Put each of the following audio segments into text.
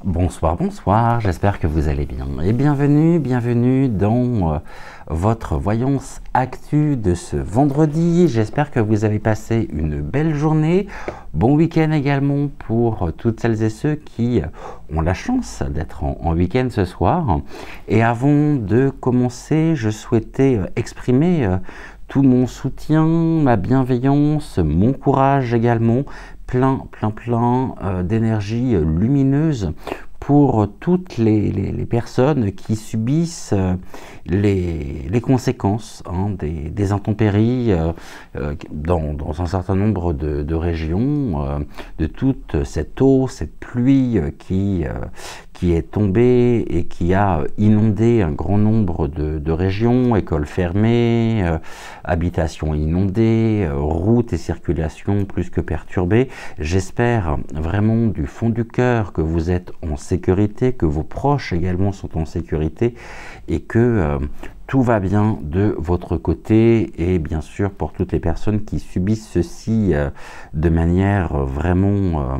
Bonsoir, bonsoir, j'espère que vous allez bien. Et bienvenue dans votre voyance actu de ce vendredi. J'espère que vous avez passé une belle journée. Bon week-end également pour toutes celles et ceux qui ont la chance d'être en week-end ce soir. Et avant de commencer, je souhaitais exprimer tout mon soutien, ma bienveillance, mon courage également, plein d'énergie lumineuse pour toutes les personnes qui subissent les conséquences des intempéries dans un certain nombre de régions, de toute cette eau, cette pluie qui est tombée et qui a inondé un grand nombre de régions, écoles fermées, habitations inondées, routes et circulations plus que perturbées. J'espère vraiment du fond du cœur que vous êtes en sécurité, que vos proches également sont en sécurité et que tout va bien de votre côté. Et bien sûr pour toutes les personnes qui subissent ceci de manière vraiment...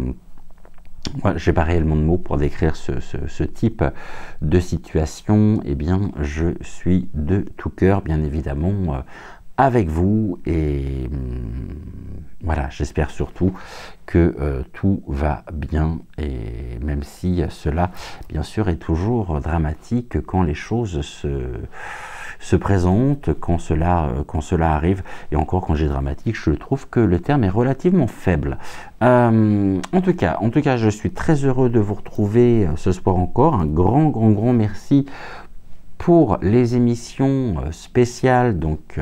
Moi, j'ai pas réellement de mots pour décrire ce type de situation. Eh bien, je suis de tout cœur, bien évidemment, avec vous. Et voilà, j'espère surtout que tout va bien. Et même si cela, bien sûr, est toujours dramatique quand les choses se présente, quand cela arrive, et encore quand j'ai dramatique, je trouve que le terme est relativement faible. En tout cas, je suis très heureux de vous retrouver ce soir encore. Un grand merci pour les émissions spéciales, donc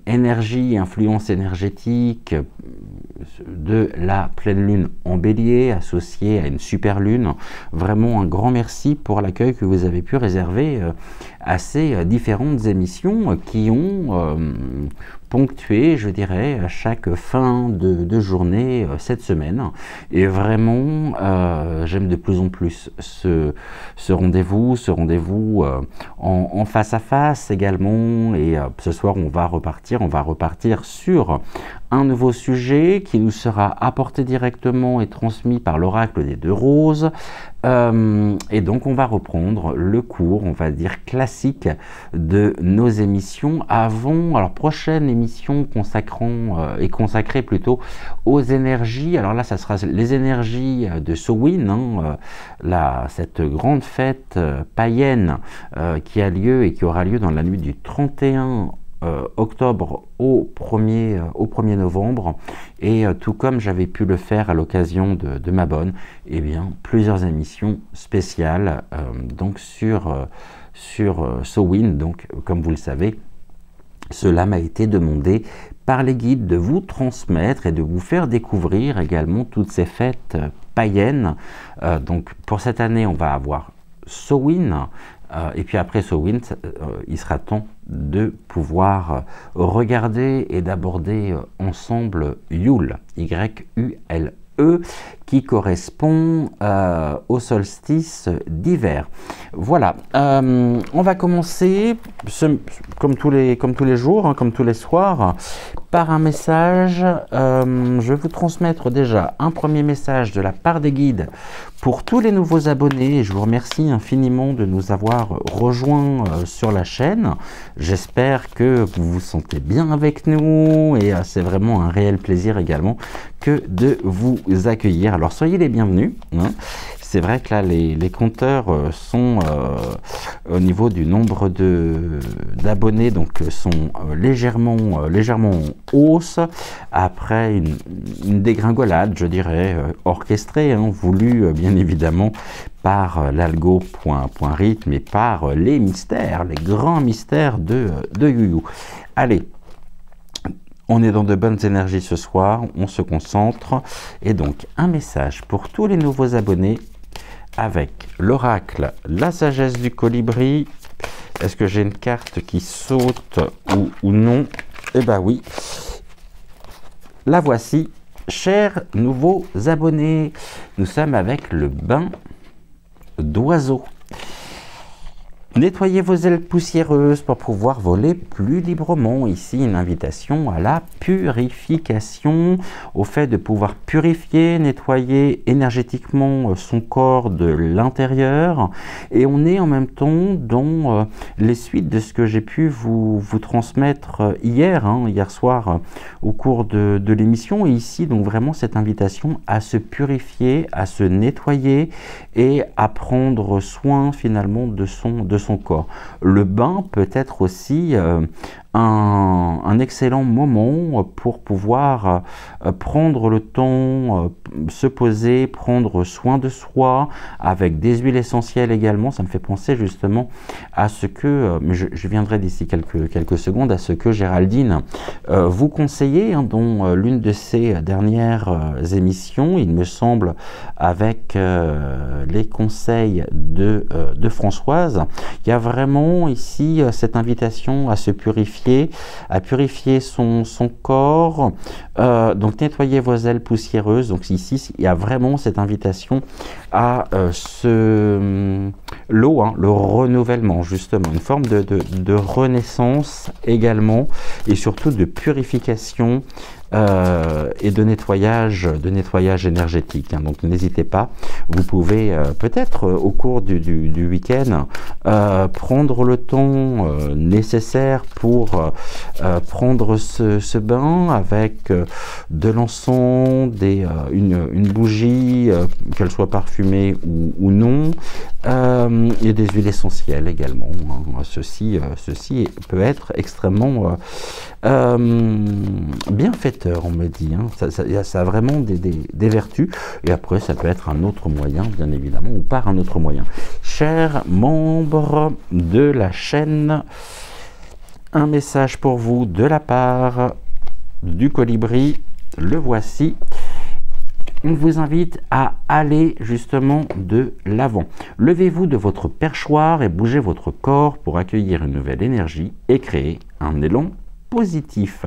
énergie, influence énergétique de la pleine lune en bélier associée à une super lune. Vraiment un grand merci pour l'accueil que vous avez pu réserver à ces différentes émissions qui ont ponctué, je dirais, à chaque fin de journée cette semaine. Et vraiment, j'aime de plus en plus ce rendez-vous en face à face également. Et ce soir, on va repartir sur un nouveau sujet qui nous sera apporté directement et transmis par l'oracle des deux roses. Et donc on va reprendre le cours, on va dire classique de nos émissions avant, alors prochaine émission consacrée plutôt aux énergies. Alors là ça sera les énergies de Samhain, cette grande fête païenne qui a lieu et qui aura lieu dans la nuit du 31 octobre au 1er novembre. Et tout comme j'avais pu le faire à l'occasion de ma bonne, eh bien plusieurs émissions spéciales donc sur Samhain. Donc comme vous le savez, cela m'a été demandé par les guides de vous transmettre et de vous faire découvrir également toutes ces fêtes païennes. Donc pour cette année on va avoir Samhain. Et puis après Samhain, il sera temps de pouvoir regarder et d'aborder ensemble Yule, Y-U-L-E, qui correspond au solstice d'hiver. Voilà, on va commencer comme tous les jours, comme tous les soirs, par un message. Je vais vous transmettre déjà un premier message de la part des guides pour tous les nouveaux abonnés. Je vous remercie infiniment de nous avoir rejoints sur la chaîne. J'espère que vous vous sentez bien avec nous et c'est vraiment un réel plaisir également que de vous accueillir. Alors soyez les bienvenus. C'est vrai que là les compteurs sont au niveau du nombre d'abonnés, donc sont légèrement en hausse après une dégringolade, je dirais, orchestrée, voulue bien évidemment par l'algo.rythme et par les grands mystères de Youyou. Allez, on est dans de bonnes énergies ce soir, on se concentre. Et donc, un message pour tous les nouveaux abonnés avec l'oracle, la sagesse du colibri. Est-ce que j'ai une carte qui saute ou non? Eh bien oui, la voici. Chers nouveaux abonnés, nous sommes avec le bain d'oiseau. Nettoyez vos ailes poussiéreuses pour pouvoir voler plus librement. Ici, une invitation à la purification, au fait de pouvoir purifier, nettoyer énergétiquement son corps de l'intérieur. Et on est en même temps dans les suites de ce que j'ai pu vous transmettre hier soir, au cours de l'émission. Et ici, donc vraiment cette invitation à se purifier, à se nettoyer et à prendre soin finalement de son corps. Le bain peut être aussi un excellent moment pour pouvoir prendre le temps, se poser, prendre soin de soi, avec des huiles essentielles également. Ça me fait penser justement à ce que, mais je viendrai d'ici quelques secondes, à ce que Géraldine vous conseillait, dont l'une de ses dernières émissions, il me semble, avec les conseils de Françoise. Il y a vraiment ici cette invitation à se purifier, à purifier son corps, donc nettoyer vos ailes poussiéreuses. Donc ici, il y a vraiment cette invitation à l'eau, le renouvellement, justement, une forme de renaissance également, et surtout de purification et de nettoyage énergétique. Donc n'hésitez pas, vous pouvez peut-être au cours du week-end prendre le temps nécessaire pour prendre ce bain avec de l'encens, une bougie, qu'elle soit parfumée ou non, et des huiles essentielles également. Ceci peut être extrêmement bienfaiteur, on me dit. Ça a vraiment des vertus. Et après, ça peut être un autre moyen, bien évidemment, ou par un autre moyen. Chers membres de la chaîne, un message pour vous de la part du colibri. Le voici. On vous invite à aller justement de l'avant. Levez-vous de votre perchoir et bougez votre corps pour accueillir une nouvelle énergie et créer un élan positif.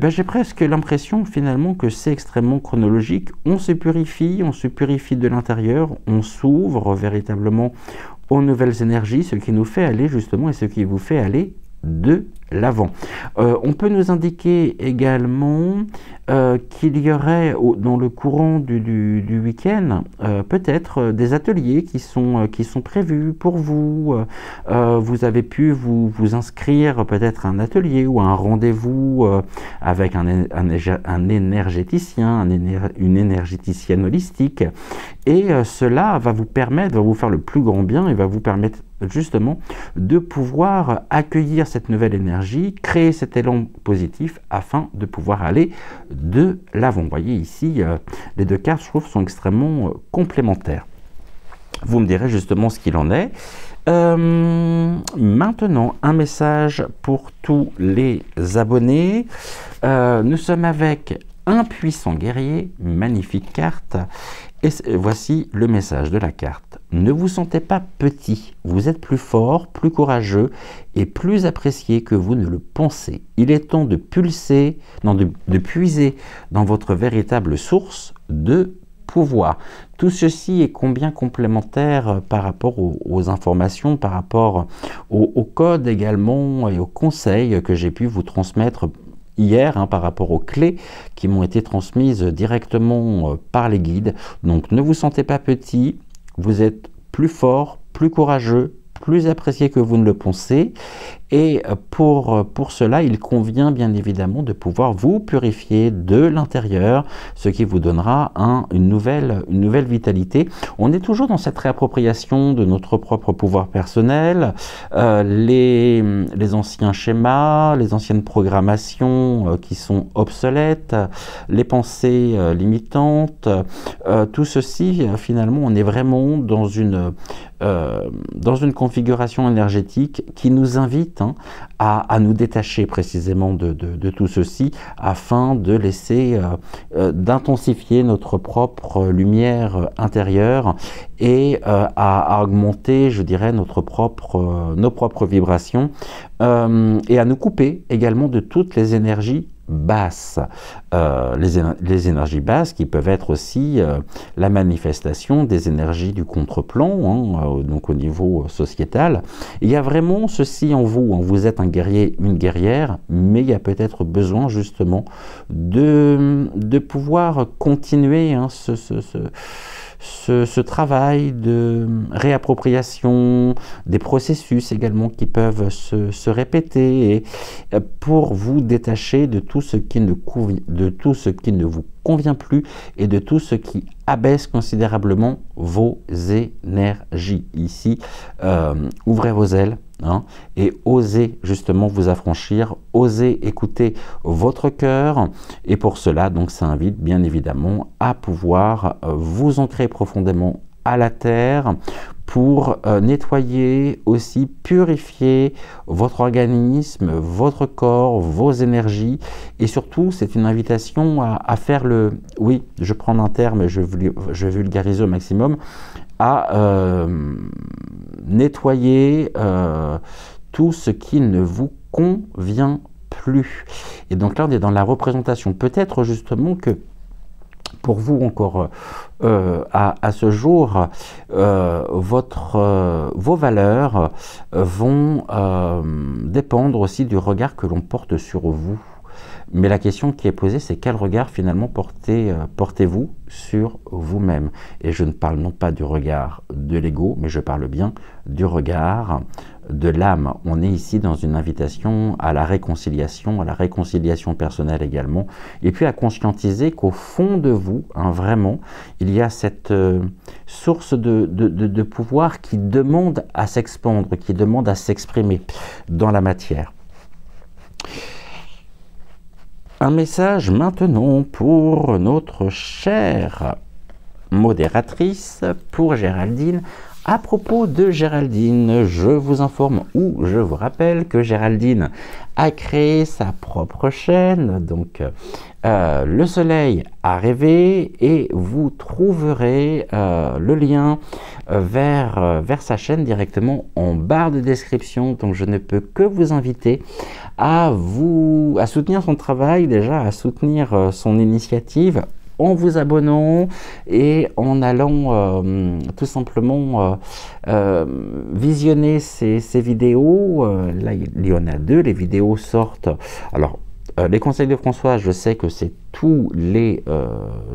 J'ai presque l'impression finalement que c'est extrêmement chronologique. On se purifie de l'intérieur, on s'ouvre véritablement aux nouvelles énergies, ce qui nous fait aller justement et ce qui vous fait aller de l'avant. On peut nous indiquer également qu'il y aurait dans le courant du week-end peut-être des ateliers qui sont prévus pour vous. Vous avez pu vous inscrire peut-être à un atelier ou à un rendez-vous avec un énergéticien, une énergéticienne holistique, et cela va vous permettre, va vous faire le plus grand bien et va vous permettre justement de pouvoir accueillir cette nouvelle énergie, créer cet élan positif afin de pouvoir aller de l'avant. Vous voyez ici, les deux cartes, je trouve, sont extrêmement complémentaires. Vous me direz justement ce qu'il en est. Maintenant, un message pour tous les abonnés. Nous sommes avec un puissant guerrier, magnifique carte. Et voici le message de la carte. Ne vous sentez pas petit, vous êtes plus fort, plus courageux et plus apprécié que vous ne le pensez. Il est temps de puiser dans votre véritable source de pouvoir. Tout ceci est combien complémentaire par rapport aux informations, par rapport au code également et aux conseils que j'ai pu vous transmettre hier par rapport aux clés qui m'ont été transmises directement par les guides. Donc ne vous sentez pas petit, vous êtes plus fort, plus courageux, plus apprécié que vous ne le pensez. Et pour cela, il convient bien évidemment de pouvoir vous purifier de l'intérieur, ce qui vous donnera une nouvelle vitalité. On est toujours dans cette réappropriation de notre propre pouvoir personnel, les anciens schémas, les anciennes programmations qui sont obsolètes, les pensées limitantes, tout ceci, finalement, on est vraiment dans une configuration énergétique qui nous invite à nous détacher précisément de tout ceci afin de laisser d'intensifier notre propre lumière intérieure et à augmenter, je dirais, nos propres vibrations et à nous couper également de toutes les énergies basses, les énergies basses qui peuvent être aussi la manifestation des énergies du contreplan, hein, donc au niveau sociétal. Il y a vraiment ceci en vous, hein, vous êtes un guerrier, une guerrière, mais il y a peut-être besoin justement de pouvoir continuer hein, ce travail de réappropriation, des processus également qui peuvent se répéter, et pour vous détacher de tout ce qui ne vous convient plus et de tout ce qui abaisse considérablement vos énergies. Ici, ouvrez vos ailes hein, et osez justement vous affranchir, osez écouter votre cœur, et pour cela, donc, ça invite bien évidemment à pouvoir vous ancrer profondément à la terre pour nettoyer, aussi purifier votre organisme, votre corps, vos énergies, et surtout c'est une invitation à faire oui, je prends un terme et je vulgarise au maximum, à nettoyer tout ce qui ne vous convient plus. Et donc là on est dans la représentation, peut-être justement que pour vous encore à ce jour, vos valeurs vont dépendre aussi du regard que l'on porte sur vous. Mais la question qui est posée, c'est quel regard finalement portez-vous sur vous-même? Et je ne parle non pas du regard de l'ego, mais je parle bien du regard de l'âme. On est ici dans une invitation à la réconciliation personnelle également, et puis à conscientiser qu'au fond de vous, hein, vraiment, il y a cette source de pouvoir qui demande à s'expandre, qui demande à s'exprimer dans la matière. Un message maintenant pour notre chère modératrice, pour Géraldine. À propos de Géraldine, je vous informe ou je vous rappelle que Géraldine a créé sa propre chaîne, donc Le Soleil a rêvé, et vous trouverez le lien vers sa chaîne directement en barre de description. Donc je ne peux que vous inviter à soutenir son travail, déjà à soutenir son initiative, en vous abonnant et en allant tout simplement visionner ces vidéos. Là, il y en a 2, les vidéos sortent. Alors, les conseils de François, je sais que c'est tous les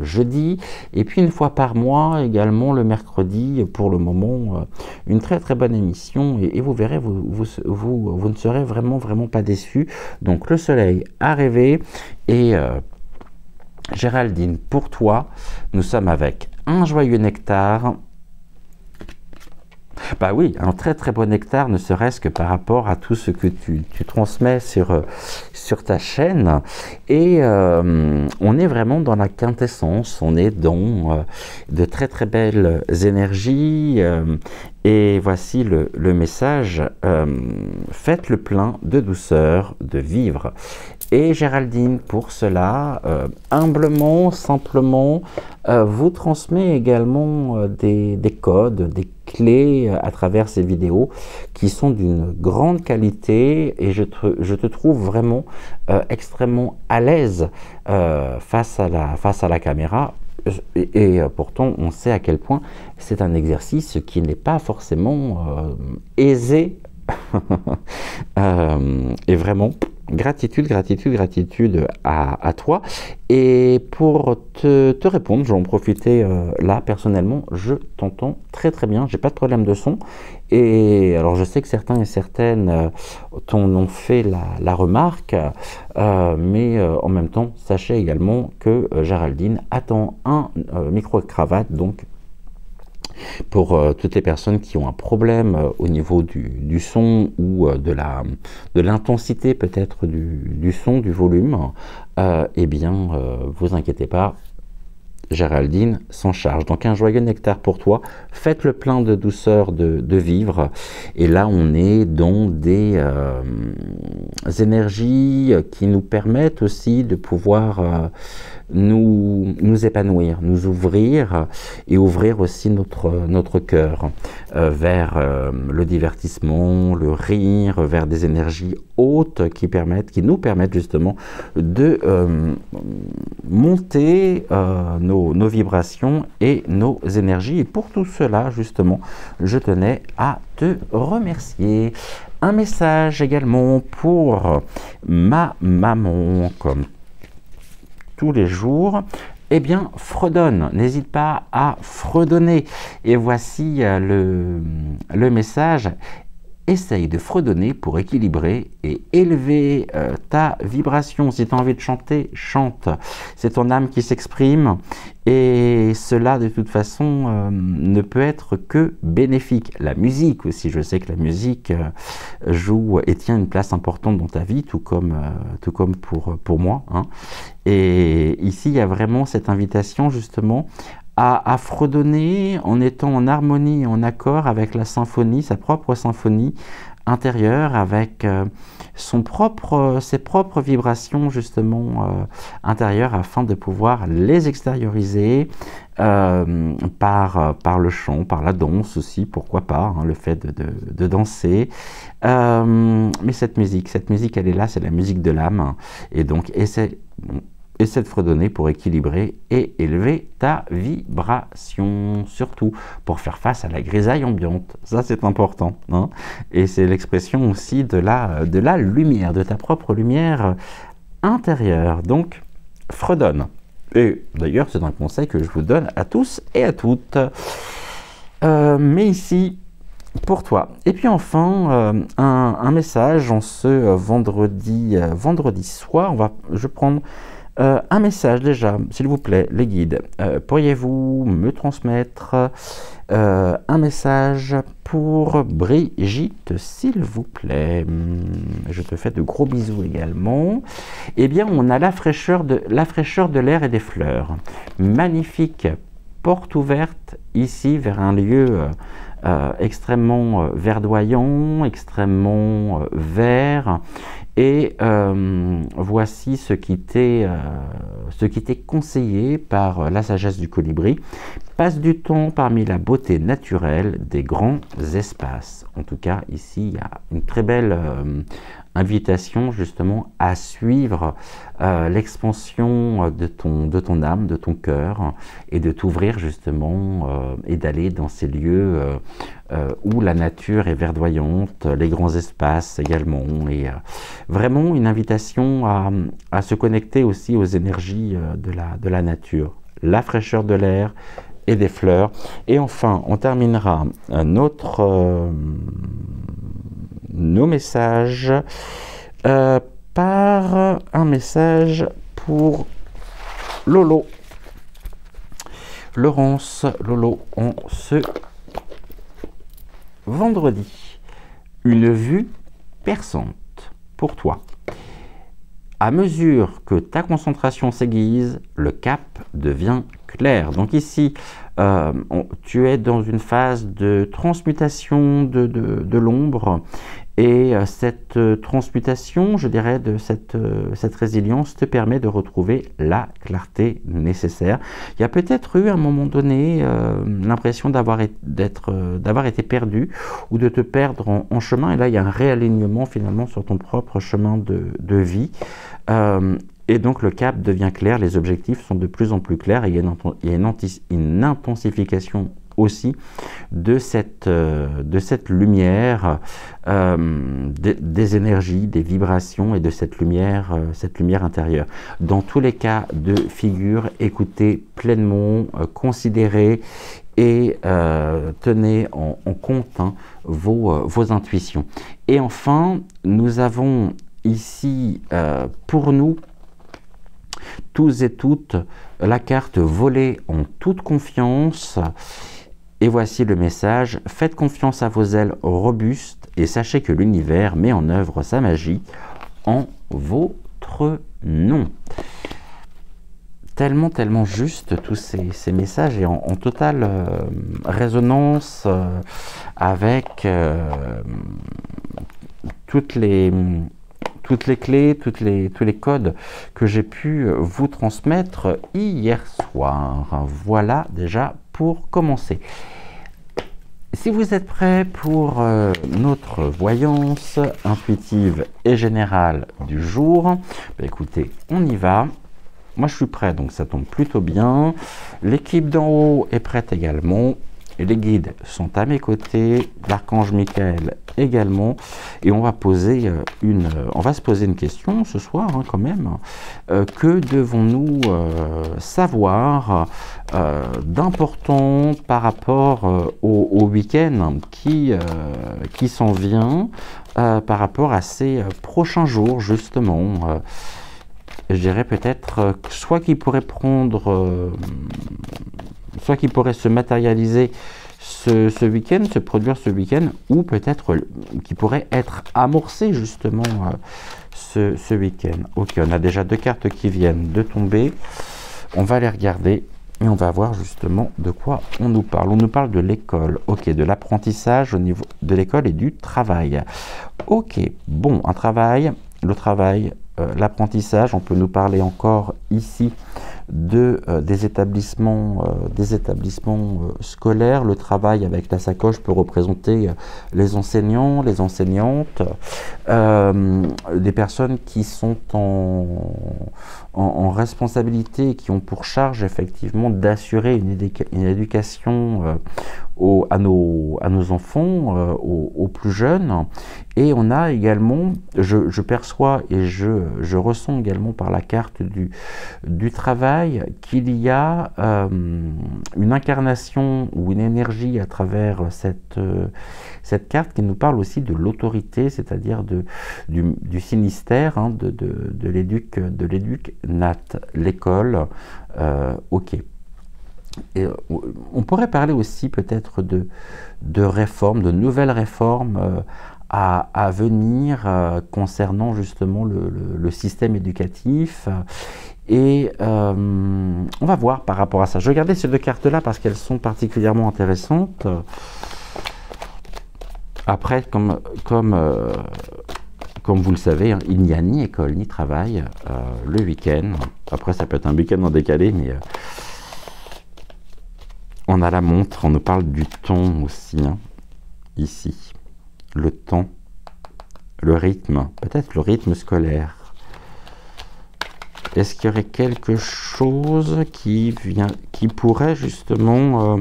jeudis, et puis une fois par mois également le mercredi, pour le moment, une très très bonne émission, et vous verrez, vous ne serez vraiment pas déçus. Donc Le Soleil a rêvé, et Géraldine, pour toi, nous sommes avec un joyeux nectar. Bah oui, un très très bon nectar, ne serait-ce que par rapport à tout ce que tu transmets sur ta chaîne. Et on est vraiment dans la quintessence, on est dans de très très belles énergies. Et voici le message, faites le plein de douceur, de vivre. Et Géraldine, pour cela, humblement, simplement, vous transmet également des codes, des clés à travers ces vidéos qui sont d'une grande qualité, et je te trouve vraiment extrêmement à l'aise face à la caméra. Et pourtant, on sait à quel point c'est un exercice qui n'est pas forcément aisé. Et vraiment, gratitude à toi. Et pour te répondre, je vais en profiter là, personnellement, je t'entends très très bien, j'ai pas de problème de son. Et alors je sais que certains et certaines t'en ont fait la remarque, mais en même temps, sachez également que Géraldine attend un micro-cravate, donc pour toutes les personnes qui ont un problème au niveau du son, ou de l'intensité peut-être du son, du volume, eh bien, vous inquiétez pas, Géraldine s'en charge. Donc un joyeux nectar pour toi, faites le plein de douceur de vivre. Et là on est dans des énergies qui nous permettent aussi de pouvoir nous épanouir, nous ouvrir et ouvrir aussi notre cœur vers le divertissement, le rire, vers des énergies hautes qui nous permettent justement de monter nos vibrations et nos énergies. Et pour tout cela, justement, je tenais à te remercier. Un message également pour ma maman, comme tous les jours. Eh bien, fredonne, n'hésite pas à fredonner. Et voici le message. Essaye de fredonner pour équilibrer et élever ta vibration. Si tu as envie de chanter, chante. C'est ton âme qui s'exprime et cela, de toute façon, ne peut être que bénéfique. La musique aussi, je sais que la musique joue et tient une place importante dans ta vie, tout comme pour moi, hein. Et ici, il y a vraiment cette invitation, justement, à fredonner en étant en harmonie et en accord avec la symphonie, sa propre symphonie intérieure, avec ses propres vibrations justement intérieures, afin de pouvoir les extérioriser par le chant, par la danse aussi, pourquoi pas, hein, le fait de danser. Mais cette musique, elle est là, c'est la musique de l'âme, et donc essaie de fredonner pour équilibrer et élever ta vibration, surtout pour faire face à la grisaille ambiante. Ça, c'est important, hein. Et c'est l'expression aussi de la lumière, de ta propre lumière intérieure. Donc, fredonne. Et d'ailleurs, c'est un conseil que je vous donne à tous et à toutes. Mais ici, pour toi. Et puis enfin, un message en ce vendredi soir. Je vais prendre un message déjà, s'il vous plaît, les guides. Pourriez-vous me transmettre un message pour Brigitte, s'il vous plaît? Je te fais de gros bisous également. Eh bien, on a la fraîcheur de l'air et des fleurs. Magnifique porte ouverte ici vers un lieu extrêmement verdoyant, extrêmement vert. Et voici ce qui t'est conseillé par la sagesse du colibri. Passe du temps parmi la beauté naturelle des grands espaces. En tout cas, ici, il y a une très belle invitation justement à suivre l'expansion de ton âme, de ton cœur, et de t'ouvrir justement et d'aller dans ces lieux où la nature est verdoyante, les grands espaces également, et vraiment une invitation à se connecter aussi aux énergies de la nature, la fraîcheur de l'air et des fleurs. Et enfin, on terminera nos messages par un message pour Lolo. Laurence, Lolo, en ce vendredi. Une vue perçante pour toi. À mesure que ta concentration s'aiguise, le cap devient clair. Donc ici, tu es dans une phase de transmutation de l'ombre, et cette transmutation, je dirais, de cette résilience te permet de retrouver la clarté nécessaire. Il y a peut-être eu à un moment donné l'impression d'avoir été perdu, ou de te perdre en chemin, et là il y a un réalignement finalement sur ton propre chemin de vie. Et donc le cap devient clair, les objectifs sont de plus en plus clairs, et il y a une intensification aussi de cette lumière, des énergies, des vibrations, et de cette lumière intérieure. Dans tous les cas de figure, écoutez pleinement, considérez et tenez en compte vos intuitions. Et enfin, nous avons ici pour nous tous et toutes la carte voler en toute confiance. Et voici le message: faites confiance à vos ailes robustes et sachez que l'univers met en œuvre sa magie en votre nom. Tellement juste tous ces messages, et en totale résonance avec toutes les toutes les clés, tous les codes que j'ai pu vous transmettre hier soir. Voilà déjà pour commencer. Si vous êtes prêts pour notre voyance intuitive et générale du jour, bah écoutez, on y va. Moi je suis prêt, donc ça tombe plutôt bien. L'équipe d'en haut est prête également. Les guides sont à mes côtés, l'archange Michael également, et on va poser on va se poser une question ce soir quand même. Que devons-nous savoir d'important par rapport au week-end qui s'en vient, par rapport à ces prochains jours justement. Je dirais peut-être soit qui pourrait prendre soit qui pourrait se matérialiser ce week-end, se produire ce week-end, ou peut-être qui pourrait être amorcé justement ce week-end. Ok, on a déjà deux cartes qui viennent de tomber. On va les regarder et on va voir justement de quoi on nous parle. On nous parle de l'école, ok, de l'apprentissage au niveau de l'école et du travail. Ok, bon, un travail, le travail, l'apprentissage, on peut nous parler encore ici des établissements scolaires. Le travail avec la sacoche peut représenter les enseignants, les enseignantes, des personnes qui sont en responsabilité et qui ont pour charge effectivement d'assurer une éducation à nos enfants, aux plus jeunes. Et on a également, je perçois et je ressens également par la carte du travail qu'il y a une incarnation ou une énergie à travers cette carte qui nous parle aussi de l'autorité, c'est-à-dire du sinistère, hein, de l'éduc nat, l'école. Ok. Et on pourrait parler aussi peut-être de réformes, de nouvelles réformes à venir concernant justement le système éducatif. Et on va voir par rapport à ça. Je regardais ces deux cartes-là parce qu'elles sont particulièrement intéressantes. Après, comme vous le savez, hein, il n'y a ni école ni travail le week-end. Après, ça peut être un week-end en décalé, mais on a la montre, on nous parle du temps aussi, hein, ici. Le temps, le rythme, peut-être le rythme scolaire. Est-ce qu'il y aurait quelque chose qui pourrait justement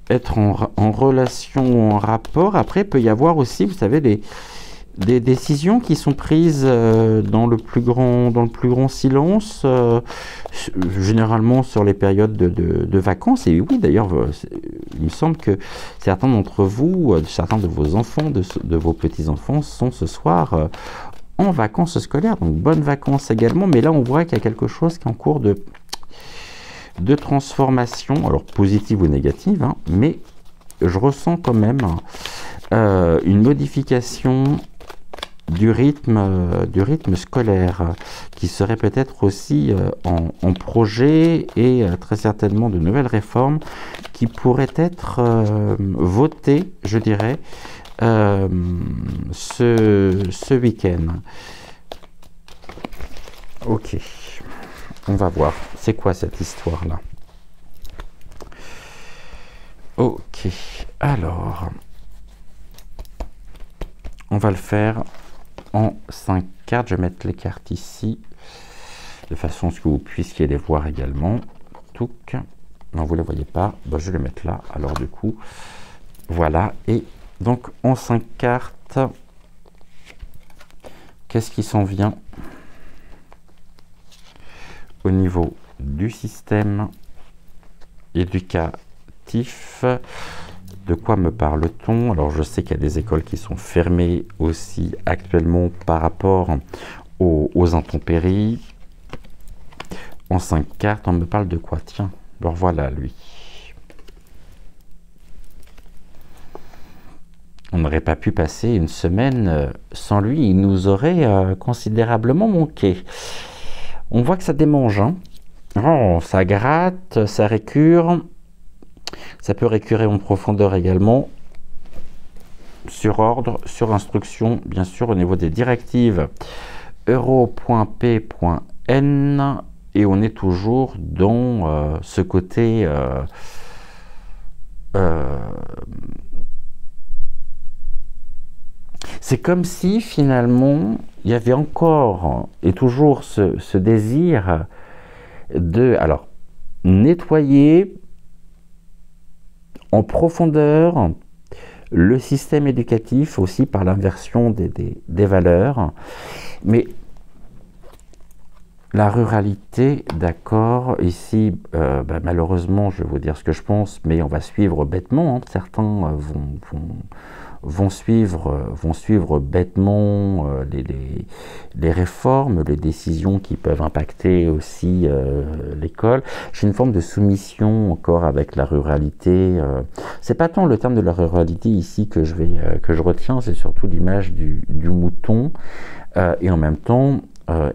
être en relation, en rapport? Après, il peut y avoir aussi, vous savez, des décisions qui sont prises dans le plus grand silence, généralement sur les périodes de vacances. Et oui, d'ailleurs, il me semble que certains d'entre vous, certains de vos enfants, de vos petits-enfants sont ce soir en vacances scolaires, donc bonnes vacances également. Mais là, on voit qu'il y a quelque chose qui est en cours de transformation, alors positive ou négative, hein, mais je ressens quand même une modification du rythme scolaire, qui serait peut-être aussi en projet, et très certainement de nouvelles réformes qui pourraient être votées, je dirais, ce week-end. Ok, on va voir, c'est quoi cette histoire-là? Ok, alors, on va le faire en 5 cartes. Je vais mettre les cartes ici, de façon à ce que vous puissiez les voir également. Touc. Non, vous ne les voyez pas. Ben, je vais les mettre là. Alors du coup, voilà. Et donc, en 5 cartes, qu'est-ce qui s'en vient au niveau du système éducatif? De quoi me parle-t-on? Alors, je sais qu'il y a des écoles qui sont fermées aussi actuellement par rapport aux intempéries. En 5 cartes, on me parle de quoi? Tiens, alors voilà, lui. On n'aurait pas pu passer une semaine sans lui. Il nous aurait considérablement manqué. On voit que ça démange, hein. Oh, ça gratte, ça récure. Ça peut récurer en profondeur également. sur ordre, sur instruction, bien sûr, au niveau des directives euro.p.n, et on est toujours dans ce côté c'est comme si finalement il y avait encore et toujours ce désir de nettoyer en profondeur le système éducatif aussi par l'inversion des valeurs. Mais la ruralité, d'accord, ici, malheureusement, je vais vous dire ce que je pense, mais on va suivre bêtement. Hein. Certains vont suivre bêtement les réformes, les décisions qui peuvent impacter aussi l'école. J'ai une forme de soumission encore avec la ruralité. C'est pas tant le terme de la ruralité ici que je retiens, c'est surtout l'image du mouton. Et en même temps,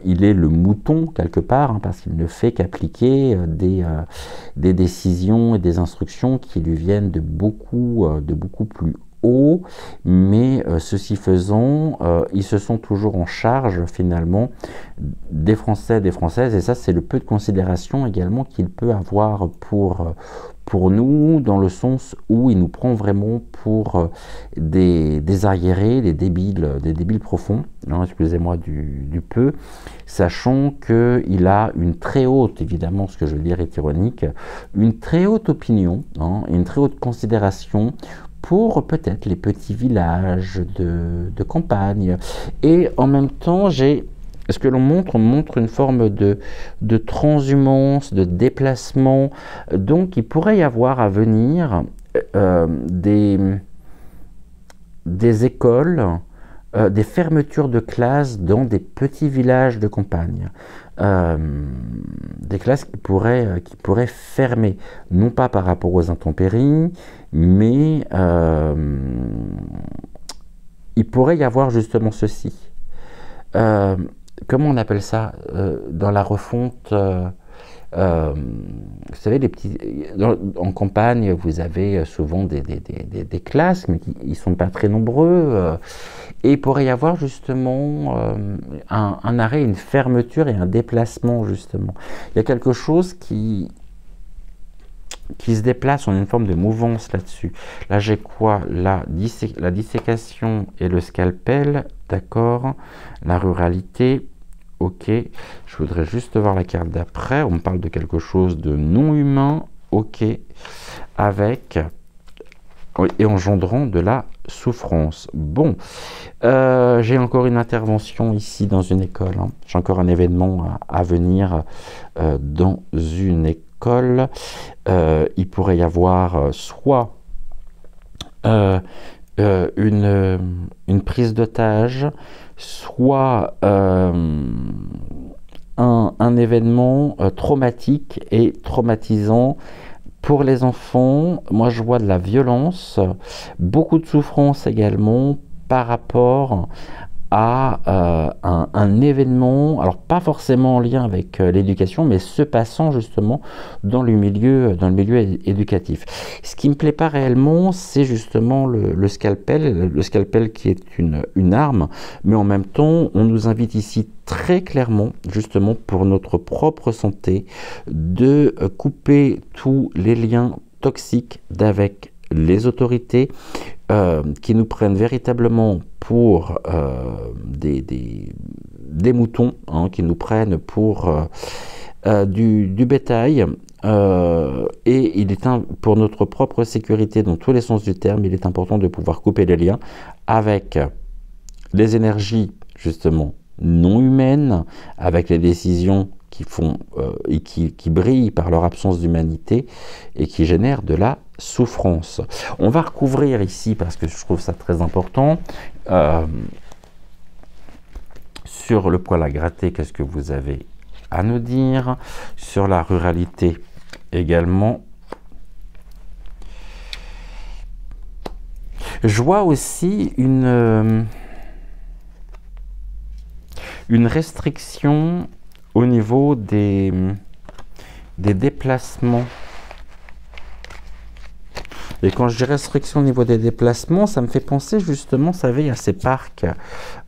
il est le mouton quelque part, hein, parce qu'il ne fait qu'appliquer des décisions et des instructions qui lui viennent de beaucoup plus haut, mais ceci faisant, ils se sont toujours en charge finalement des Français et des Françaises, et ça c'est le peu de considération également qu'il peut avoir pour nous, dans le sens où il nous prend vraiment pour des arriérés, des débiles profonds, hein, excusez-moi du peu, sachant qu'il a une très haute, évidemment ce que je veux dire est ironique, une très haute opinion, hein, une très haute considération pour peut-être les petits villages de campagne. Et en même temps, ce que l'on montre, on montre une forme de transhumance, de déplacement. Donc, il pourrait y avoir à venir des écoles, des fermetures de classes dans des petits villages de campagne. Des classes qui pourraient fermer, non pas par rapport aux intempéries, mais il pourrait y avoir justement ceci. Comment on appelle ça dans la refonte vous savez, en campagne, vous avez souvent des classes, mais ils ne sont pas très nombreux. Et il pourrait y avoir justement un arrêt, une fermeture et un déplacement, justement. Il y a quelque chose qui se déplace en une forme de mouvance là-dessus. Là, j'ai quoi? La dissécation et le scalpel, d'accord. La ruralité, ok. Je voudrais juste voir la carte d'après. On me parle de quelque chose de non humain, ok. Avec, et engendrant de la souffrance. Bon, j'ai encore une intervention ici dans une école. Hein. J'ai encore un événement à venir dans une école. Il pourrait y avoir soit une prise d'otage, soit un événement traumatique et traumatisant pour les enfants. Moi, je vois de la violence, beaucoup de souffrance également par rapport à un événement, alors pas forcément en lien avec l'éducation, mais se passant justement dans le milieu éducatif. Ce qui me plaît pas réellement, c'est justement le scalpel qui est une arme, mais en même temps, on nous invite ici très clairement, justement pour notre propre santé, de couper tous les liens toxiques d'avec les autorités qui nous prennent véritablement pour des moutons, hein, qui nous prennent pour du bétail. Et il est pour notre propre sécurité, dans tous les sens du terme, il est important de pouvoir couper les liens avec les énergies justement non humaines, avec les décisions qui font et qui brillent par leur absence d'humanité et qui génèrent de la souffrance. On va recouvrir ici, parce que je trouve ça très important, sur le poil à gratter, qu'est-ce que vous avez à nous dire, sur la ruralité également. Je vois aussi une restriction au niveau des déplacements. Et quand je dis restriction au niveau des déplacements, ça me fait penser justement, vous savez, à ces parcs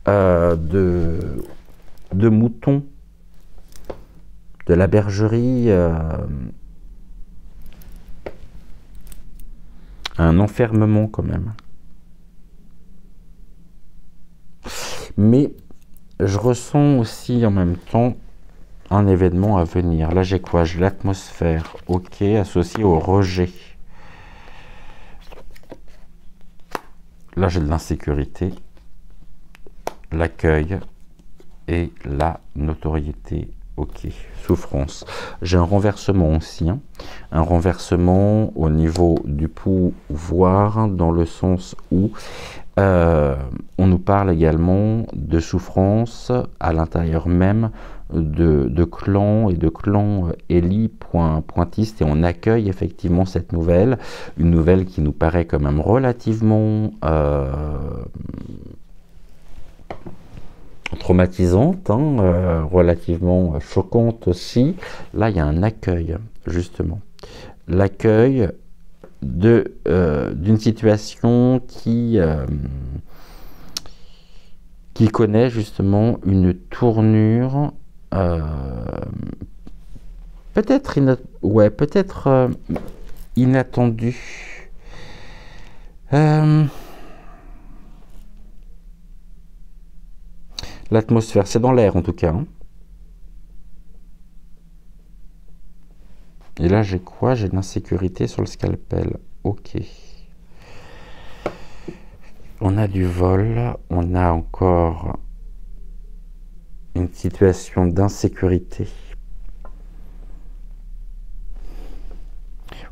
de moutons, de la bergerie, un enfermement quand même. Mais je ressens aussi en même temps un événement à venir. Là, j'ai quoi? J'ai l'atmosphère, ok, associée au rejet. Là, j'ai de l'insécurité, l'accueil et la notoriété, ok, souffrance. J'ai un renversement aussi, hein. Un renversement au niveau du pouvoir, dans le sens où on nous parle également de souffrance à l'intérieur même de clans et de clans pointistes, et on accueille effectivement cette nouvelle, une nouvelle qui nous paraît quand même relativement traumatisante, hein, relativement choquante aussi. Là, il y a un accueil, justement. L'accueil d'une situation qui connaît justement une tournure peut-être inattendue. L'atmosphère, c'est dans l'air en tout cas, hein. Et là, j'ai quoi? J'ai de l'insécurité sur le scalpel. Ok. On a du vol, on a encore une situation d'insécurité.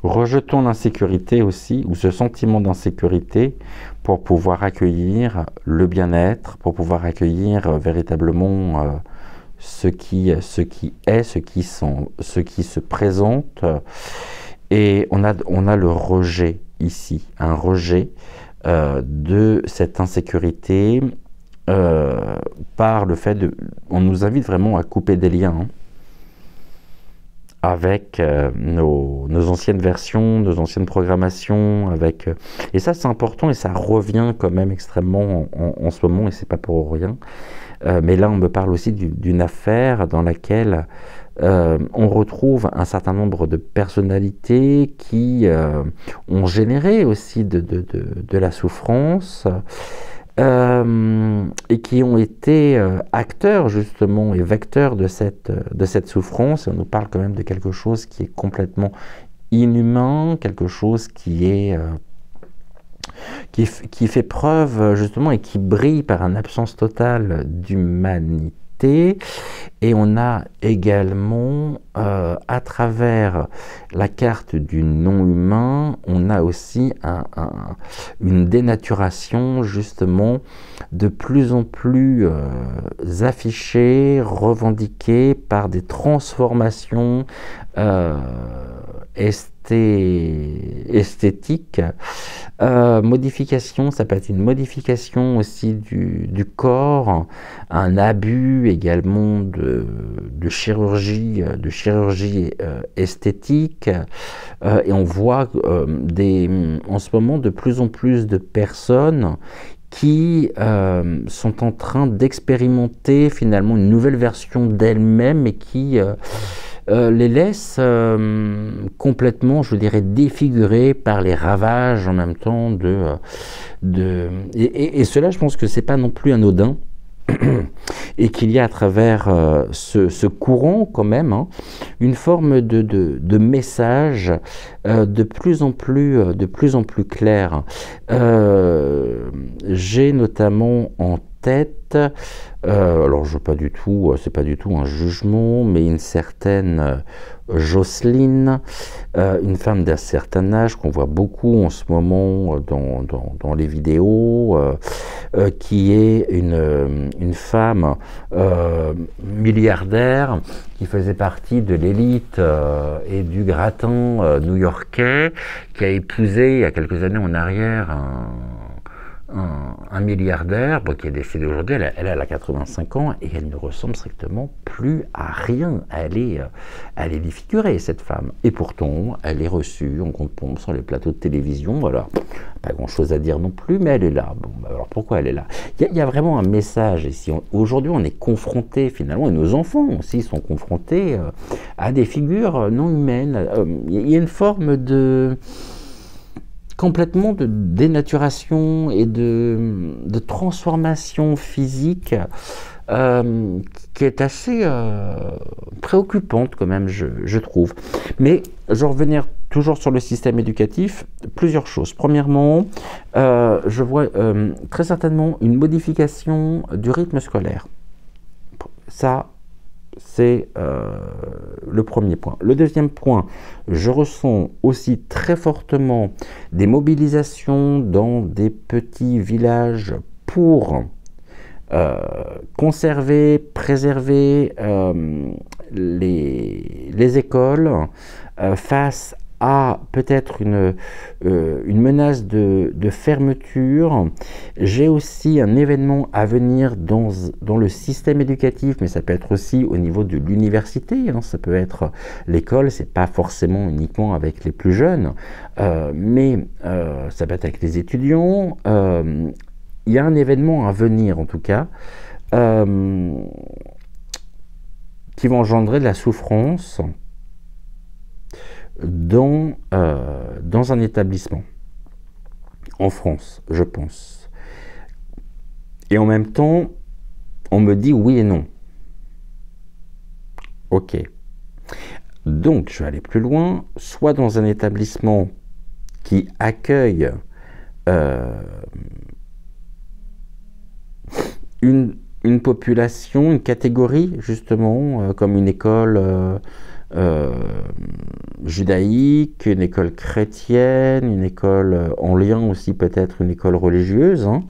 Rejetons l'insécurité aussi, ou ce sentiment d'insécurité, pour pouvoir accueillir le bien-être, pour pouvoir accueillir véritablement ce qui est, ce qui se présente. Et on a le rejet ici, un rejet de cette insécurité par le fait de... On nous invite vraiment à couper des liens, hein, avec nos anciennes versions, nos anciennes programmations, avec... et ça, c'est important, et ça revient quand même extrêmement en ce moment, et c'est pas pour rien. Mais là, on me parle aussi d'une affaire dans laquelle on retrouve un certain nombre de personnalités qui ont généré aussi de la souffrance, et qui ont été acteurs justement et vecteurs de cette souffrance. Et on nous parle quand même de quelque chose qui est complètement inhumain, quelque chose qui fait preuve justement et qui brille par une absence totale d'humanité. Et on a également, à travers la carte du non-humain, on a aussi une dénaturation justement de plus en plus affichée, revendiquée par des transformations esthétiques. Modification, ça peut être une modification aussi du corps, un abus également de chirurgie esthétique, et on voit en ce moment de plus en plus de personnes qui sont en train d'expérimenter finalement une nouvelle version d'elles-mêmes, et qui les laisse complètement, je dirais, défigurés par les ravages en même temps et cela, je pense que c'est pas non plus anodin, et qu'il y a à travers ce courant quand même, hein, une forme de message de plus en plus clair. J'ai notamment en tête, alors c'est pas du tout un jugement, mais une certaine Jocelyne, une femme d'un certain âge qu'on voit beaucoup en ce moment dans les vidéos, qui est une femme milliardaire qui faisait partie de l'élite et du gratin new-yorkais, qui a épousé il y a quelques années en arrière un milliardaire qui est décédé aujourd'hui, elle a 85 ans et elle ne ressemble strictement plus à rien. Elle est défigurée, cette femme. Et pourtant, elle est reçue en grande-pompe sur les plateaux de télévision. Voilà, pas grand-chose à dire non plus, mais elle est là. Bon, alors pourquoi elle est là? Il y a vraiment un message ici. Aujourd'hui, on est confronté finalement, et nos enfants aussi sont confrontés à des figures non humaines. Il y a une forme de complètement de dénaturation et de transformation physique qui est assez préoccupante quand même, je trouve. Mais je vais revenir toujours sur le système éducatif, plusieurs choses. Premièrement, je vois très certainement une modification du rythme scolaire. Ça, c'est le premier point. Le deuxième point, je ressens aussi très fortement des mobilisations dans des petits villages pour conserver, préserver les écoles face à peut-être une menace de fermeture. J'ai aussi un événement à venir dans le système éducatif, mais ça peut être aussi au niveau de l'université, hein. Ça peut être l'école, c'est pas forcément uniquement avec les plus jeunes, mais ça peut être avec les étudiants. Il y a un événement à venir en tout cas, qui va engendrer de la souffrance dans un établissement, en France, je pense. Et en même temps, on me dit oui et non. Ok. Donc, je vais aller plus loin, soit dans un établissement qui accueille une population, une catégorie, justement, comme une école judaïque, une école chrétienne, une école en lien aussi peut-être une école religieuse, hein,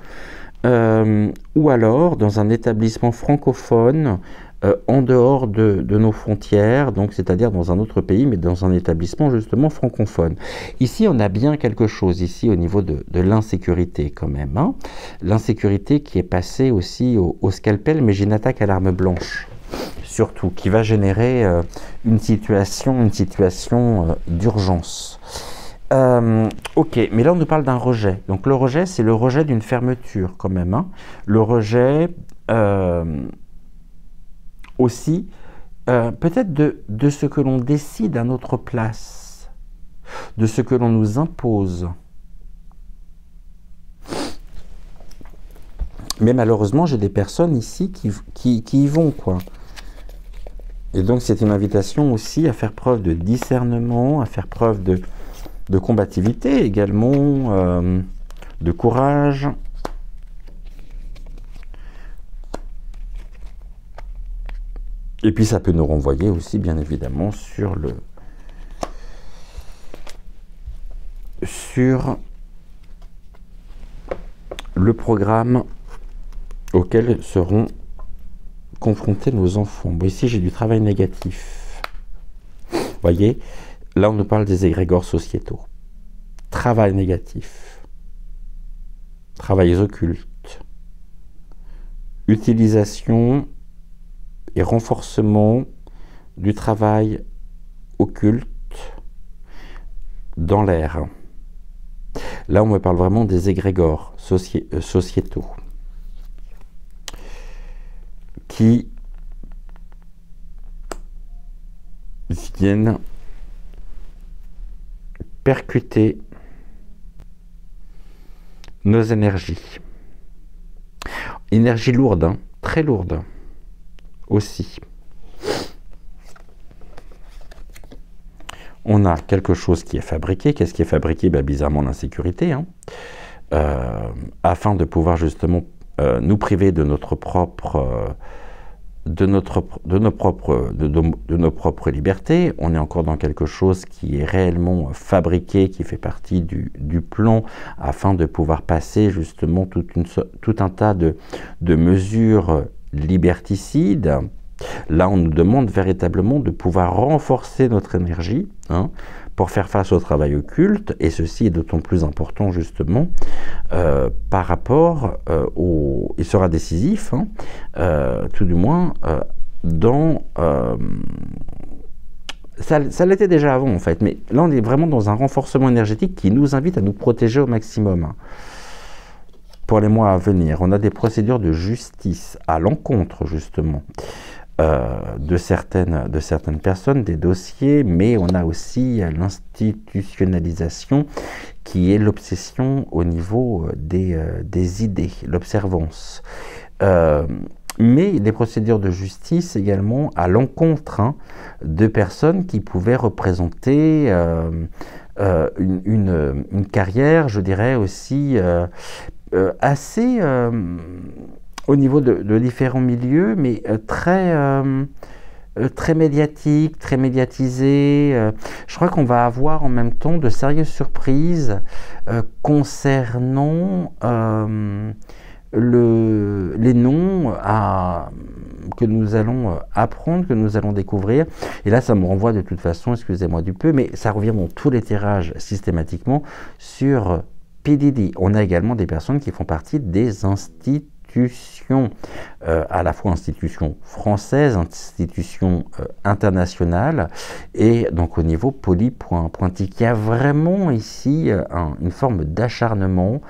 ou alors dans un établissement francophone en dehors de nos frontières, donc c'est-à-dire dans un autre pays, mais dans un établissement justement francophone. Ici, on a bien quelque chose, ici, au niveau de l'insécurité quand même, hein. L'insécurité qui est passée aussi au scalpel, mais j'ai une attaque à l'arme blanche, surtout, qui va générer une situation d'urgence. Ok, mais là on nous parle d'un rejet. Donc le rejet, c'est le rejet d'une fermeture quand même, hein. Le rejet aussi peut-être de ce que l'on décide à notre place, de ce que l'on nous impose. Mais malheureusement, j'ai des personnes ici qui y vont, quoi. Et donc c'est une invitation aussi à faire preuve de discernement, à faire preuve de combativité également, de courage. Et puis ça peut nous renvoyer aussi bien évidemment sur le programme auquel seront confronter nos enfants. Bon, ici, j'ai du travail négatif. Vous voyez, là, on nous parle des égrégores sociétaux. Travail négatif. Travail occulte. Utilisation et renforcement du travail occulte dans l'air. Là, on me parle vraiment des égrégores sociétaux qui viennent percuter nos énergies. Énergie lourde, hein, très lourde aussi. On a quelque chose qui est fabriqué. Qu'est-ce qui est fabriqué? Bizarrement l'insécurité, hein, afin de pouvoir justement nous priver de nos propres libertés. On est encore dans quelque chose qui est réellement fabriqué, qui fait partie du plan, afin de pouvoir passer justement tout un tas de mesures liberticides. Là, on nous demande véritablement de pouvoir renforcer notre énergie, hein, pour faire face au travail occulte, et ceci est d'autant plus important justement par rapport il sera décisif, hein, tout du moins, dans... ça l'était déjà avant en fait, mais là on est vraiment dans un renforcement énergétique qui nous invite à nous protéger au maximum. Hein. Pour les mois à venir, on a des procédures de justice à l'encontre justement de certaines personnes, des dossiers, mais on a aussi l'institutionnalisation qui est l'obsession au niveau des idées, l'observance. Mais des procédures de justice également à l'encontre, hein, de personnes qui pouvaient représenter une carrière, je dirais aussi, assez au niveau de différents milieux, mais très médiatique, très médiatisé. Je crois qu'on va avoir en même temps de sérieuses surprises concernant les noms que nous allons apprendre, que nous allons découvrir. Et là, ça me renvoie de toute façon, excusez-moi du peu, mais ça revient dans tous les tirages systématiquement sur PDD. On a également des personnes qui font partie des institutions, à la fois institutions françaises, institutions internationales, et donc au niveau polypointique. Il y a vraiment ici une forme d'acharnement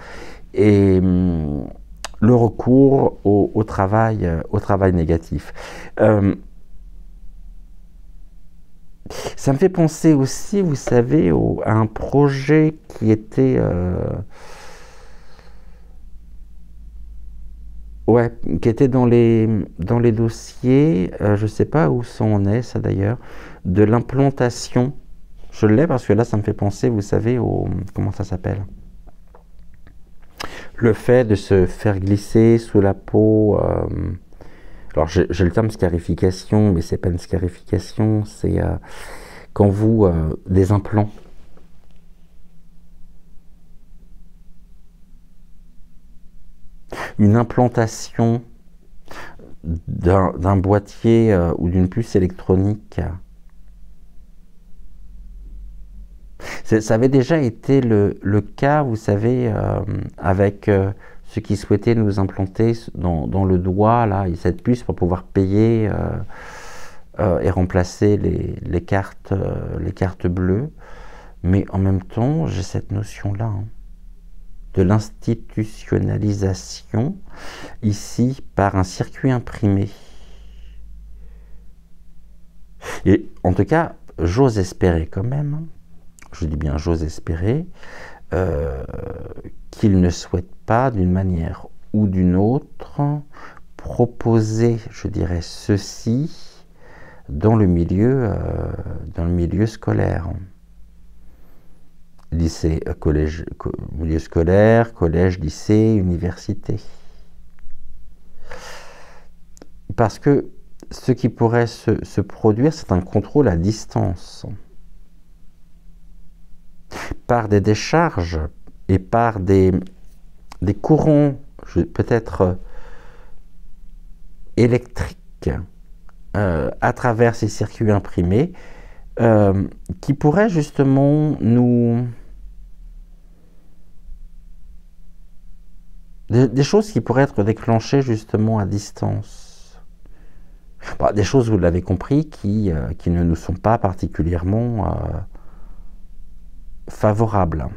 et le recours au travail négatif. Ça me fait penser aussi, vous savez, à un projet qui était... qui était dans les dossiers, je ne sais pas où ça en est, ça d'ailleurs, de l'implantation. Je l'ai parce que là, ça me fait penser, vous savez, comment ça s'appelle ? Le fait de se faire glisser sous la peau... alors, j'ai le terme scarification, mais c'est pas une scarification, c'est quand vous... des implants. Une implantation d'un boîtier ou d'une puce électronique. Ça avait déjà été le cas, vous savez, avec ceux qui souhaitaient nous implanter dans le doigt, là, cette puce pour pouvoir payer et remplacer les cartes bleues. Mais en même temps, j'ai cette notion-là, hein, de l'institutionnalisation, ici, par un circuit imprimé. Et en tout cas, j'ose espérer quand même, je dis bien j'ose espérer, qu'il ne souhaite pas, d'une manière ou d'une autre, proposer, je dirais, ceci dans le milieu scolaire. Lycée, collège, milieu scolaire, collège, lycée, université. Parce que ce qui pourrait se produire, c'est un contrôle à distance. Par des décharges et par des courants, peut-être électriques, à travers ces circuits imprimés, qui pourraient justement des choses qui pourraient être déclenchées justement à distance. Bon, des choses, vous l'avez compris, qui ne nous sont pas particulièrement favorables.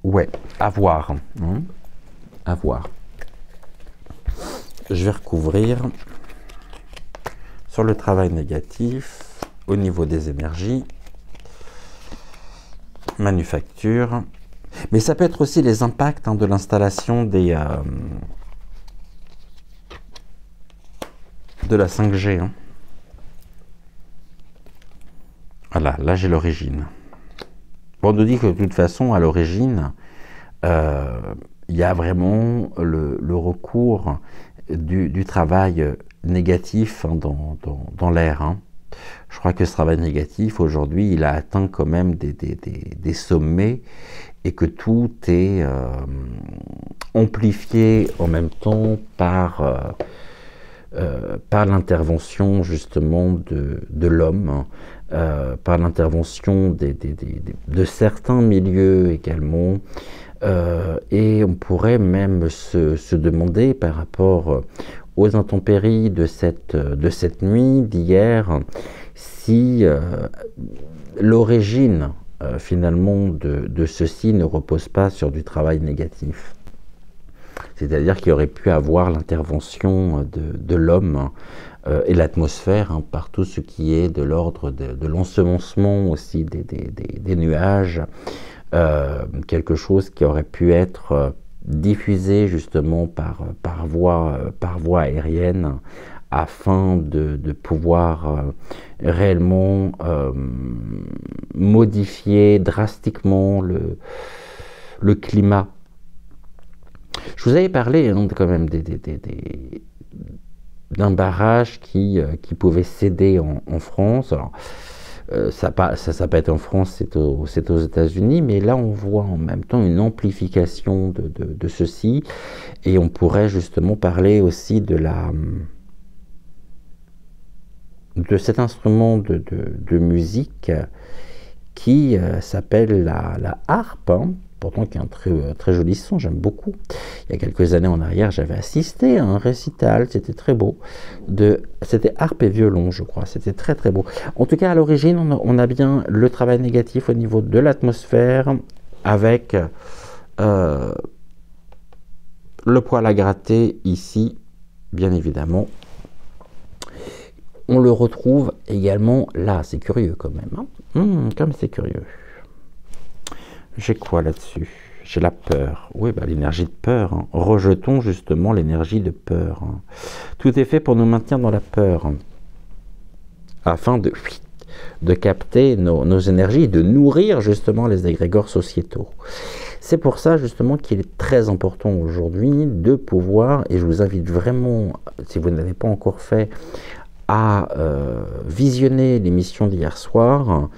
Ouais, à voir. Hein, à voir. Je vais recouvrir sur le travail négatif au niveau des énergies, manufacture, mais ça peut être aussi les impacts, hein, de l'installation de la 5G. Hein. Voilà, là j'ai l'origine. Bon, on nous dit que de toute façon, à l'origine, il y a vraiment le recours du travail négatif, hein, dans l'air. Hein. Je crois que ce travail négatif, aujourd'hui, il a atteint quand même des sommets et que tout est amplifié en même temps par l'intervention justement de l'homme, par l'intervention de certains milieux également. Et on pourrait même se demander par rapport aux intempéries de cette nuit d'hier, si l'origine finalement de ceci ne repose pas sur du travail négatif. C'est-à-dire qu'il aurait pu avoir l'intervention de l'homme et l'atmosphère, hein, par tout ce qui est de l'ordre de l'ensemencement aussi des nuages, quelque chose qui aurait pu être diffusé justement par voie aérienne, afin de pouvoir réellement modifier drastiquement le climat. Je vous avais parlé hein, quand même d'un barrage qui pouvait céder en France. Alors, ça peut être en France, c'est aux États-Unis, mais là on voit en même temps une amplification de ceci, et on pourrait justement parler aussi de cet instrument de musique qui s'appelle la harpe, hein, pourtant qui est un très joli son, j'aime beaucoup. Il y a quelques années en arrière, j'avais assisté à un récital, c'était très beau, c'était harpe et violon, je crois, c'était très beau. En tout cas, à l'origine, on a bien le travail négatif au niveau de l'atmosphère, avec le poil à gratter ici, bien évidemment. On le retrouve également là, c'est curieux quand même, hein. Comme c'est curieux. J'ai quoi là-dessus? J'ai la peur. Oui, bah, l'énergie de peur. Hein. Rejetons justement l'énergie de peur. Hein. Tout est fait pour nous maintenir dans la peur, hein, afin de capter nos énergies, de nourrir justement les égrégores sociétaux. C'est pour ça justement qu'il est très important aujourd'hui de pouvoir, et je vous invite vraiment, si vous ne l'avez pas encore fait, à visionner l'émission d'hier soir,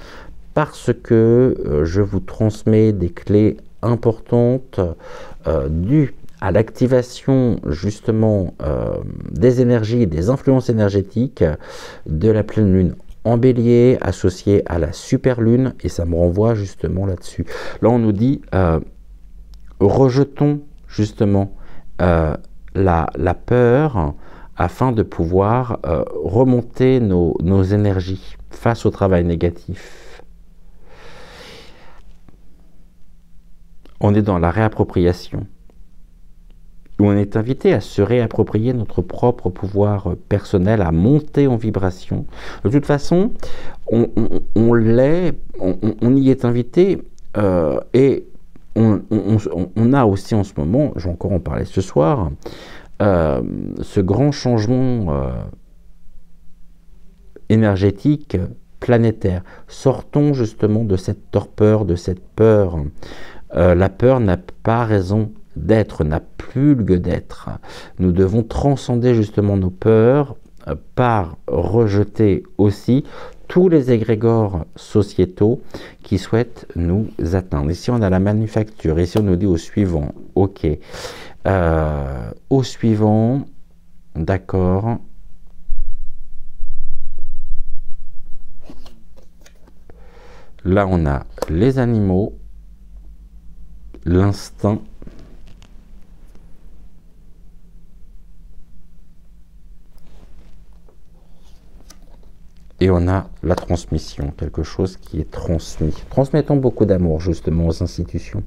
parce que je vous transmets des clés importantes dues à l'activation justement des énergies, des influences énergétiques de la pleine lune en bélier associée à la super lune, et ça me renvoie justement là-dessus. Là on nous dit rejetons justement la peur, afin de pouvoir remonter nos énergies face au travail négatif. On est dans la réappropriation, où on est invité à se réapproprier notre propre pouvoir personnel, à monter en vibration. De toute façon, on y est invité, et on a aussi en ce moment, je vais encore en parler ce soir, ce grand changement énergétique planétaire. Sortons justement de cette torpeur, de cette peur. La peur n'a pas raison d'être, n'a plus lieu d'être. Nous devons transcender justement nos peurs par rejeter aussi tous les égrégores sociétaux qui souhaitent nous atteindre. Ici on a la manufacture, ici on nous dit au suivant, ok. Au suivant, d'accord. Là, on a les animaux, l'instinct, et on a la transmission, quelque chose qui est transmis. Transmettons beaucoup d'amour justement aux institutions.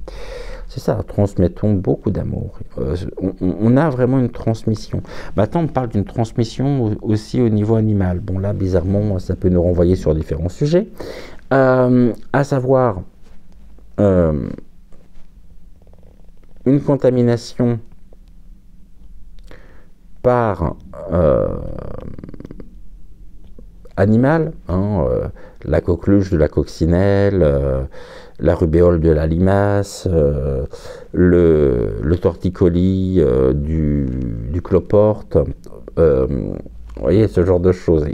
C'est ça, transmettons beaucoup d'amour. On a vraiment une transmission. Maintenant, on parle d'une transmission aussi au niveau animal. Bon, là, bizarrement, ça peut nous renvoyer sur différents sujets. À savoir, une contamination par animal, hein, la coqueluche de la coccinelle, la rubéole de la limace, le torticolis du cloporte, Vous voyez, ce genre de choses.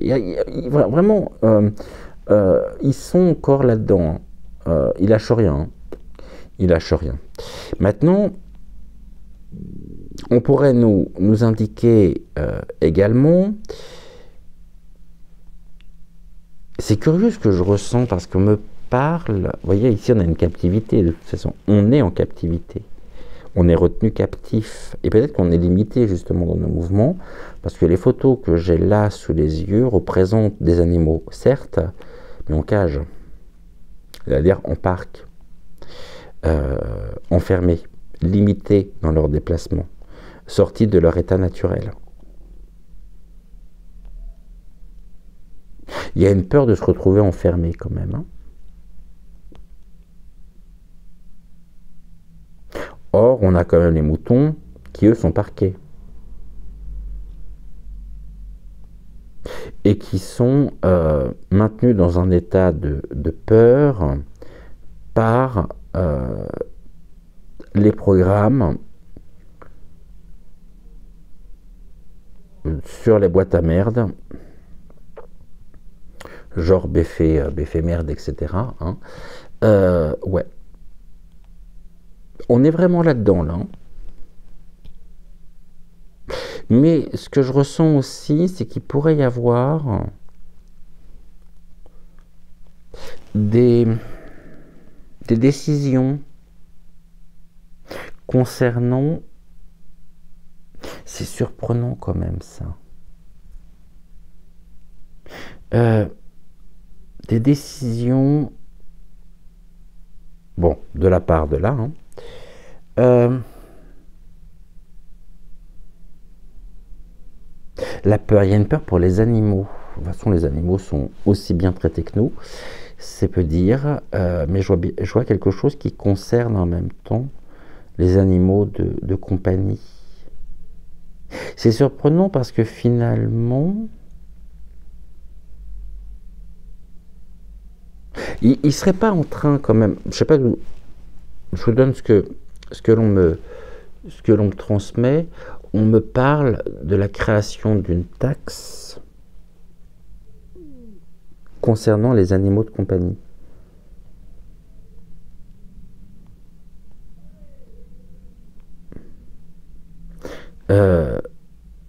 Vraiment, ils sont encore là-dedans. Hein. Ils lâchent rien. Hein. Ils lâchent rien. Maintenant, on pourrait nous indiquer également, c'est curieux ce que je ressens parce qu'on me parle, vous voyez, ici on a une captivité, de toute façon, on est en captivité. On est retenu captif. Et peut-être qu'on est limité justement dans nos mouvements, parce que les photos que j'ai là sous les yeux représentent des animaux, certes, mais en cage. C'est-à-dire en parc, enfermés, limités dans leur déplacement, sortis de leur état naturel. Il y a une peur de se retrouver enfermé quand même. Hein. Or, on a quand même les moutons qui, eux, sont parqués. Et qui sont maintenus dans un état de peur par les programmes sur les boîtes à merde, genre Béfé merde, etc. Hein. Ouais. On est vraiment là-dedans, là. Mais ce que je ressens aussi, c'est qu'il pourrait y avoir des décisions concernant... C'est surprenant quand même, ça. Des décisions... Bon, de la part de là, hein. La peur, il y a une peur pour les animaux. De toute façon, les animaux sont aussi bien traités que nous, c'est peu dire, mais je vois quelque chose qui concerne en même temps les animaux de compagnie. C'est surprenant parce que finalement, il ne serait pas en train quand même, je sais pas, je vous donne ce que l'on me transmet. On me parle de la création d'une taxe concernant les animaux de compagnie.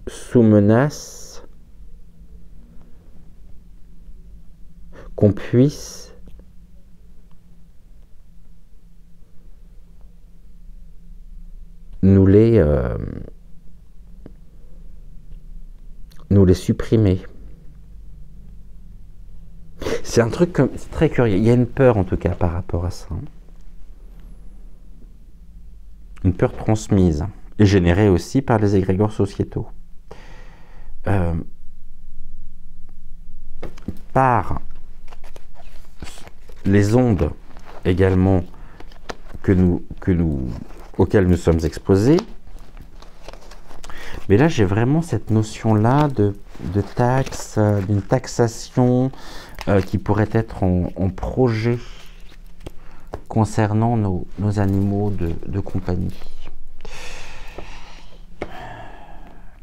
Sous menace qu'on puisse nous les supprimer. C'est un truc c'est très curieux. Il y a une peur en tout cas par rapport à ça. Une peur transmise et générée aussi par les égrégores sociétaux. Par les ondes également auxquelles nous sommes exposés. Mais là, j'ai vraiment cette notion-là de taxe, d'une taxation qui pourrait être en projet concernant nos animaux de compagnie.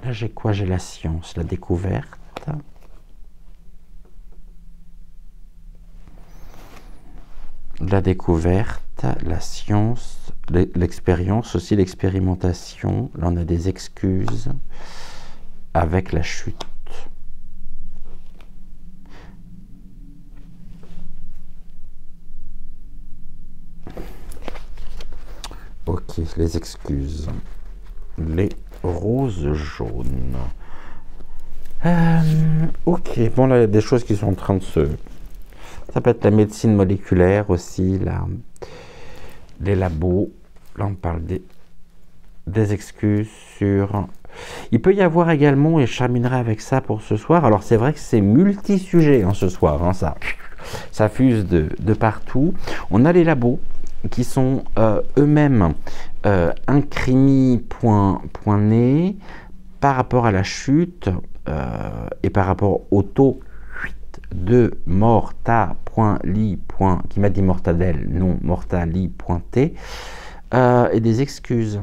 Là, j'ai quoi? J'ai la science, la découverte. La découverte, la science, l'expérience, aussi l'expérimentation. Là, on a des excuses avec la chute. Ok, les excuses. Les roses jaunes. Ok, bon là, il y a des choses qui sont en train de se... Ça peut être la médecine moléculaire aussi, les labos. Là, on parle des excuses sur... Il peut y avoir également, et je terminerai avec ça pour ce soir, alors c'est vrai que c'est multi-sujet hein, ce soir, hein, ça fuse de partout. On a les labos qui sont eux-mêmes incrimis.nez par rapport à la chute et par rapport au taux de morta.li. qui m'a dit mortadelle, non mortali.t et des excuses.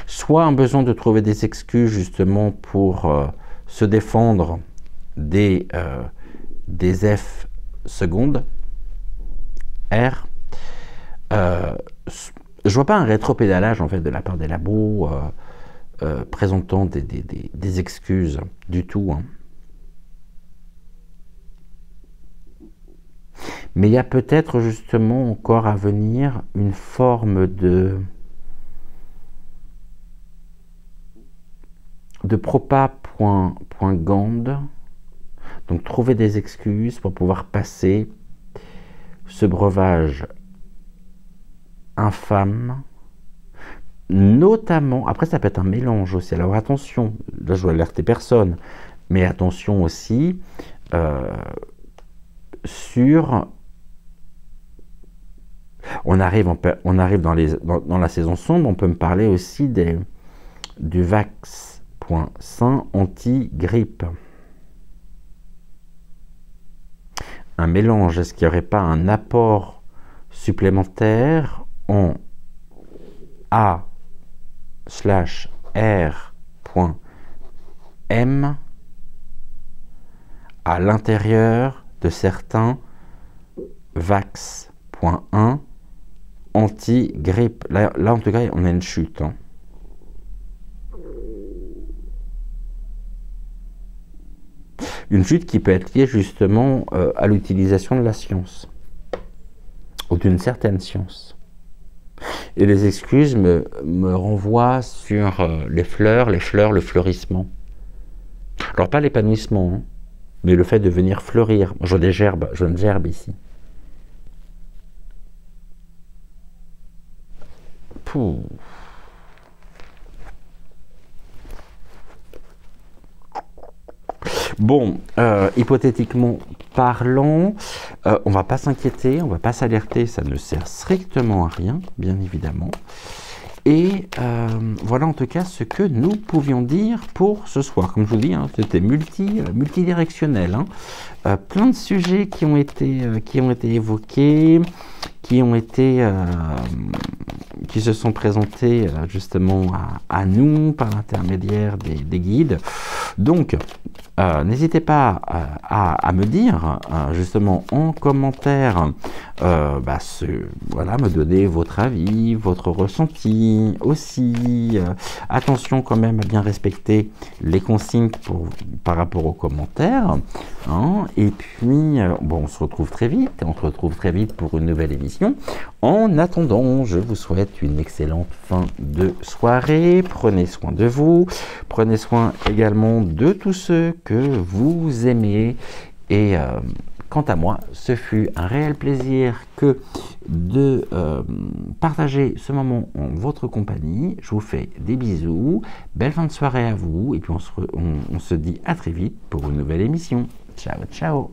soit un besoin de trouver des excuses justement pour se défendre des F secondes, R. Je vois pas un rétropédalage en fait de la part des labos présentant des excuses du tout. Hein. Mais il y a peut-être justement encore à venir une forme de propa.gand, donc trouver des excuses pour pouvoir passer ce breuvage infâme, notamment, après ça peut être un mélange aussi, alors attention, là je dois alerter personne, mais attention aussi sur... On arrive dans la saison sombre, on peut me parler aussi du Vax.sain anti-grippe. Un mélange, est-ce qu'il n'y aurait pas un apport supplémentaire en A/R.M à l'intérieur de certains Vax.1 anti-grippe. Là, en tout cas, on a une chute. Hein. Une chute qui peut être liée justement à l'utilisation de la science, ou d'une certaine science. Et les excuses me renvoient sur les fleurs, le fleurissement. Alors pas l'épanouissement, hein, mais le fait de venir fleurir. Je vois des gerbes, je vois une gerbe ici. Pouh. Bon, hypothétiquement parlant, on va pas s'inquiéter, on va pas s'alerter, ça ne sert strictement à rien, bien évidemment. Et voilà en tout cas ce que nous pouvions dire pour ce soir. Comme je vous dis, hein, c'était multidirectionnel. Hein. Plein de sujets qui ont été évoqués, qui se sont présentés justement à nous par l'intermédiaire des guides. Donc, n'hésitez pas à me dire justement en commentaire, me donner votre avis, votre ressenti aussi. Attention quand même à bien respecter les consignes par rapport aux commentaires. Hein. Et puis, on se retrouve très vite. On se retrouve très vite pour une nouvelle émission. En attendant, je vous souhaite une excellente fin de soirée. Prenez soin de vous. Prenez soin également de tous ceux que vous aimez. Et quant à moi, ce fut un réel plaisir de partager ce moment en votre compagnie. Je vous fais des bisous. Belle fin de soirée à vous. Et puis on se dit à très vite pour une nouvelle émission. Ciao, ciao.